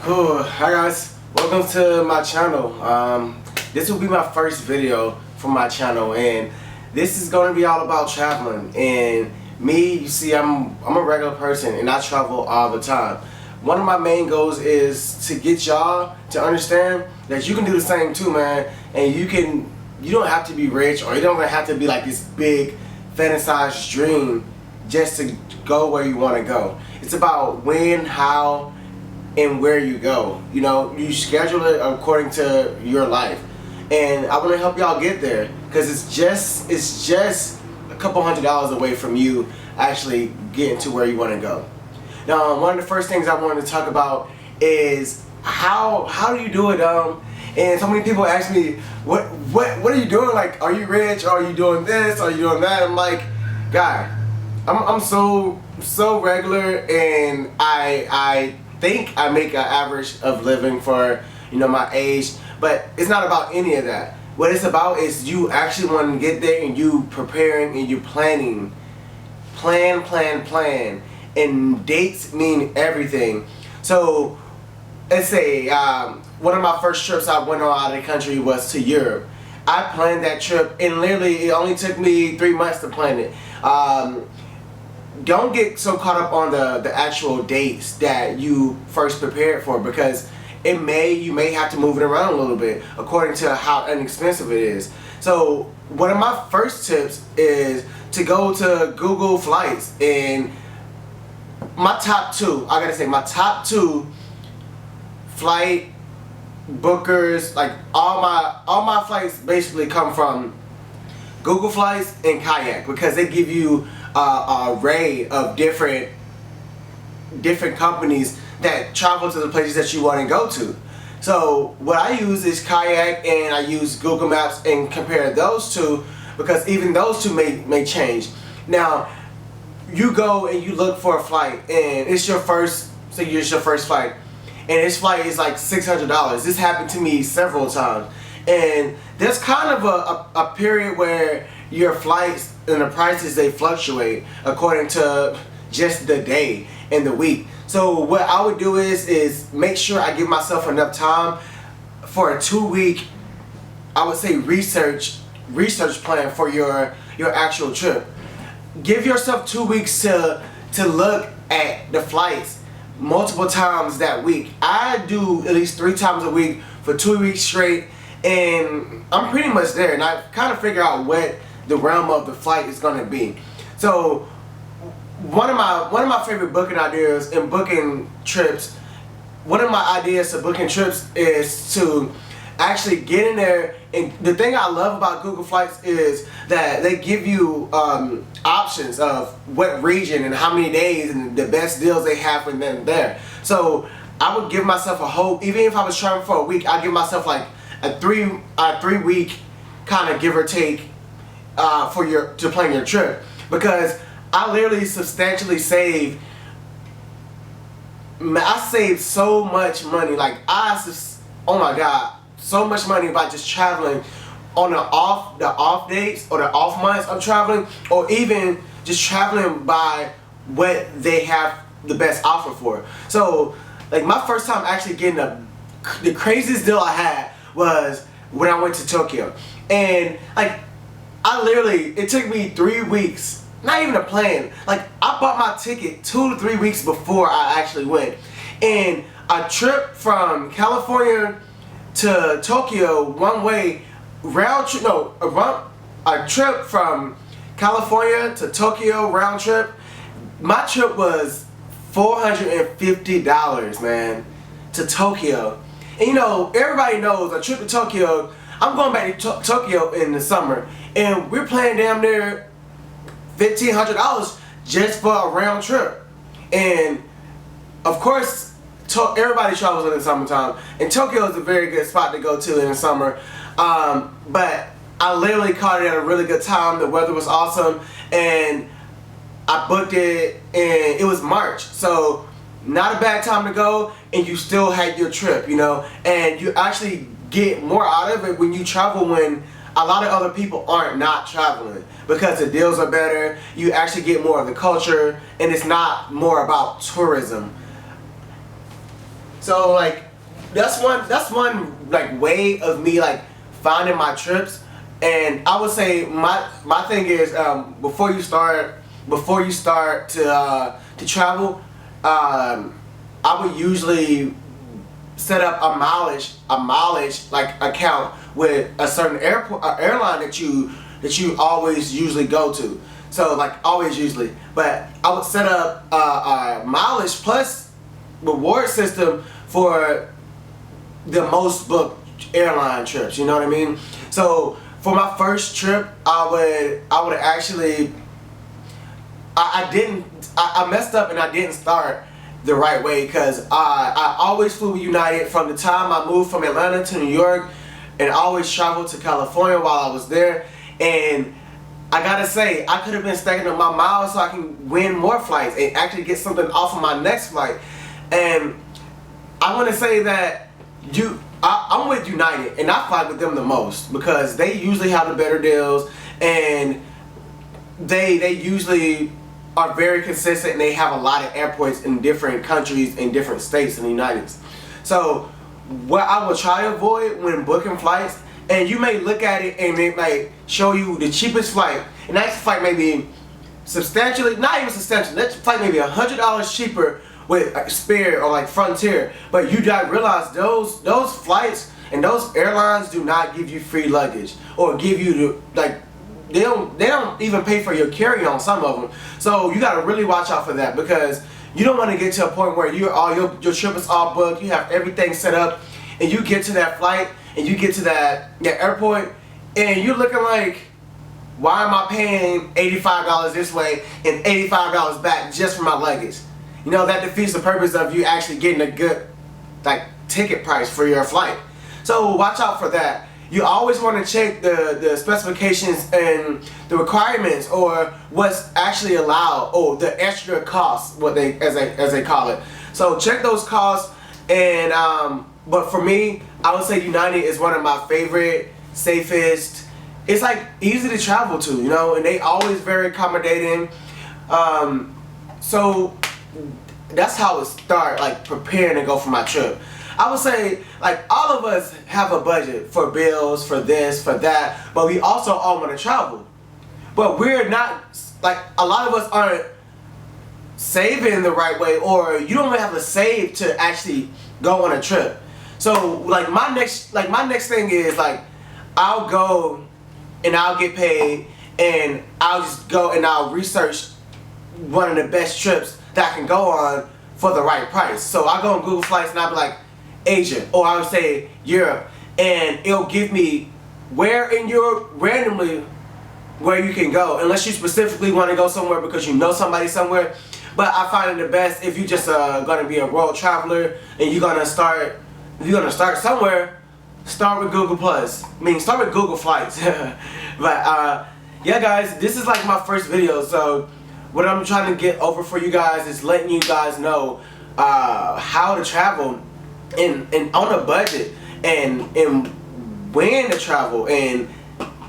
Cool. Hi guys, welcome to my channel. This will be my first video for my channel, and this is going to be all about traveling. And me, you see, I'm a regular person and I travel all the time. One of my main goals is to get y'all to understand that you can do the same too, man. And you don't have to be rich, or you don't have to be like this big fantasized dream just to go where you want to go. It's about when, how, and where you go. You know, you schedule it according to your life, and I want to help y'all get there, because it's just a couple $100s away from you actually getting to where you want to go. Now, one of the first things I wanted to talk about is how do you do it? And so many people ask me, what are you doing? Like, are you rich? Are you doing this? Are you doing that? I'm like, guy, I'm so regular, and I think I make an average of living for, you know, my age, but it's not about any of that. What it's about is you actually want to get there, and you preparing, and you planning. Plan. And dates mean everything. So let's say one of my first trips I went on out of the country was to Europe. I planned that trip, and literally it only took me 3 months to plan it. Don't get so caught up on the actual dates that you first prepared for, because you may have to move it around a little bit according to how inexpensive it is. So one of my first tips is to go to Google Flights, and my top two flight bookers, like all my flights basically come from Google Flights and Kayak, because they give you an array of different companies that travel to the places that you want to go to. So what I use is Kayak, and I use Google Maps and compare those two, because even those two may change. Now, you go and you look for a flight, and it's your first flight, and this flight is like $600. This happened to me several times, and there's kind of a period where your flights and the prices, they fluctuate according to just the day and the week. So what I would do is make sure I give myself enough time for a 2-week, I would say, research plan for your actual trip. Give yourself 2 weeks to look at the flights multiple times that week. I do at least 3 times a week for 2 weeks straight, and I'm pretty much there, and I kind of figure out what the realm of the flight is going to be. So one of my favorite booking ideas in booking trips, one of my ideas to booking trips is to actually get in there. And the thing I love about Google Flights is that they give you options of what region and how many days and the best deals they have for them there. So I would give myself a hope, even if I was traveling for a week, I'd give myself like a 3-week kind of give or take to plan your trip, because I literally substantially saved so much money. Like oh my God, so much money by just traveling on the off days or the off months of traveling, or even just traveling by what they have the best offer for. So like my first time actually getting the craziest deal I had was when I went to Tokyo, and like it took me 3 weeks, not even a plan. Like I bought my ticket 2 to 3 weeks before I actually went, and a trip from California to Tokyo one way round trip. No, a trip from California to Tokyo round trip. My trip was $450, man, to Tokyo. And you know, everybody knows a trip to Tokyo. I'm going back to Tokyo in the summer, and we're paying damn near $1,500 just for a round trip. And of course, everybody travels in the summertime, and Tokyo is a very good spot to go to in the summer. But I literally caught it at a really good time. The weather was awesome, and I booked it, and it was March, so not a bad time to go, and you still had your trip, you know, and you actually get more out of it when you travel when a lot of other people aren't not traveling, because the deals are better. You actually get more of the culture, and it's not more about tourism. So like that's one like way of me like finding my trips. And I would say my thing is before you start to travel, I would usually set up a mileage like account with a certain airline that you always usually go to. So like always usually, but I would set up a mileage plus reward system for the most booked airline trips. You know what I mean? So for my first trip, I would actually I messed up and I didn't start the right way because I always flew with United from the time I moved from Atlanta to New York, and always traveled to California while I was there. And I gotta say, I could have been stacking up my miles so I can win more flights and actually get something off of my next flight. And I want to say that I'm with United and I fly with them the most because they usually have the better deals, and they usually are very consistent, and they have a lot of airports in different countries and different states in the United States. So what I will try to avoid when booking flights, and you may look at it and it might show you the cheapest flight, and that flight may be substantially, not even substantially, that flight may be $100 cheaper with Spirit or like Frontier, but you gotta realize those flights and those airlines do not give you free luggage or give you the like. They don't even pay for your carry-on, some of them. So you gotta really watch out for that, because you don't want to get to a point where your trip is all booked, you have everything set up, and you get to that flight and you get to that airport and you're looking like, why am I paying $85 this way and $85 back just for my luggage? You know, that defeats the purpose of you actually getting a good like ticket price for your flight. So watch out for that. You always want to check the specifications and the requirements, or what's actually allowed, or the extra costs, what they as they call it. So check those costs. And but for me, I would say United is one of my favorite, safest. It's like easy to travel to, you know, and they always very accommodating. So that's how it start, like preparing to go for my trip. I would say, like, all of us have a budget for bills, for this, for that, but we also all want to travel. But we're not, like, a lot of us aren't saving the right way, or you don't even have to save to actually go on a trip. So, like, my next thing is, like, I'll go and I'll get paid, and I'll just go and I'll research one of the best trips that I can go on for the right price. So I go on Google Flights and I'll be like, Asia, or I would say Europe, and it'll give me where in Europe randomly where you can go, unless you specifically want to go somewhere because you know somebody somewhere. But I find it the best if you just gonna be a world traveler and you're gonna start somewhere. Start with Google Plus. I mean, start with Google Flights. But yeah, guys, this is like my first video, so what I'm trying to get over for you guys is letting you guys know how to travel and on a budget, and when to travel, and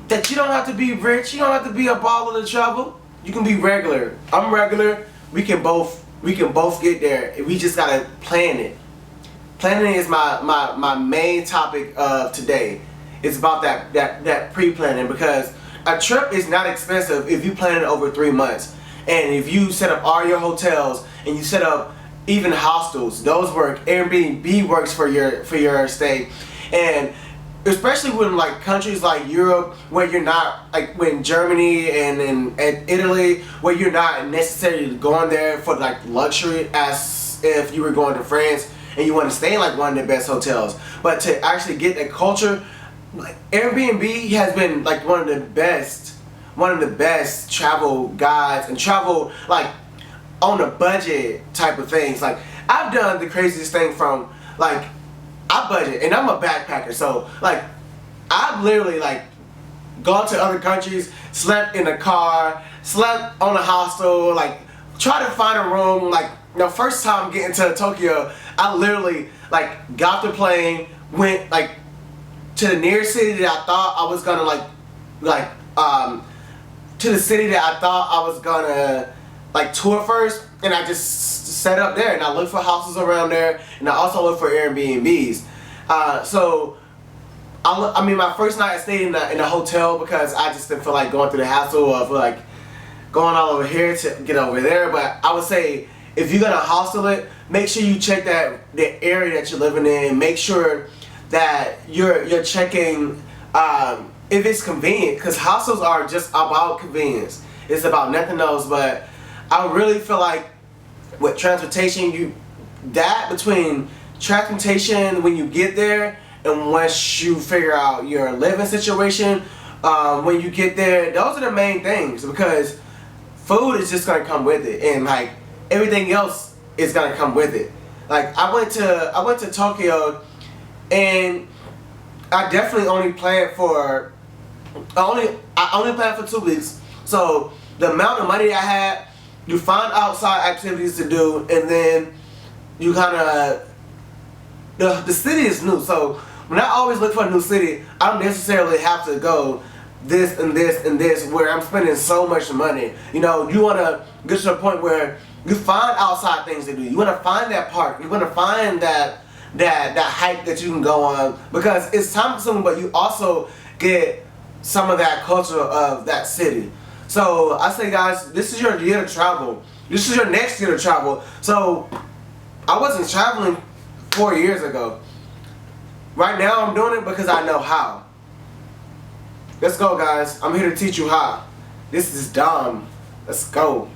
that you don't have to be rich, you don't have to be a baller to travel. You can be regular. I'm regular. We can both get there. We just gotta plan it. Planning is my main topic of today. It's about that pre-planning, because a trip is not expensive if you plan it over 3 months, and if you set up all your hotels and you set up even hostels, those work. Airbnb works for your stay, and especially when like countries like Europe, where you're not like when Germany and Italy, where you're not necessarily going there for like luxury as if you were going to France and you want to stay in like one of the best hotels, but to actually get the culture, like Airbnb has been like one of the best travel guides and travel like on a budget type of things. Like I've done the craziest thing from like I budget, and I'm a backpacker, so like I've literally like gone to other countries, slept in a car, slept on a hostel, like try to find a room. Like the first time getting to Tokyo, I literally like got the plane, went like to the nearest city that I thought I was gonna to the city that I thought I was gonna like tour first, and I just set up there, and I look for houses around there, and I also look for Airbnbs. So I mean, my first night I stayed in the hotel because I just didn't feel like going through the hassle of like going all over here to get over there. But I would say if you're gonna hostel it, make sure you check the area that you're living in. Make sure that you're checking if it's convenient, because hostels are just about convenience. It's about nothing else. But I really feel like with transportation, between transportation when you get there and once you figure out your living situation, when you get there, those are the main things, because food is just gonna come with it, and like everything else is gonna come with it. Like I went to Tokyo, and I definitely only planned for 2 weeks. So the amount of money I had, you find outside activities to do, and then you kind of the city is new. So when I always look for a new city, I don't necessarily have to go this and this and this where I'm spending so much money. You know, you want to get to the point where you find outside things to do. You want to find that park. You want to find that hike that you can go on, because it's time consuming, but you also get some of that culture of that city. So I say, guys, this is your year to travel. This is your next year to travel. So I wasn't traveling 4 years ago. Right now I'm doing it because I know how. Let's go, guys. I'm here to teach you how. This is Dom. Let's go.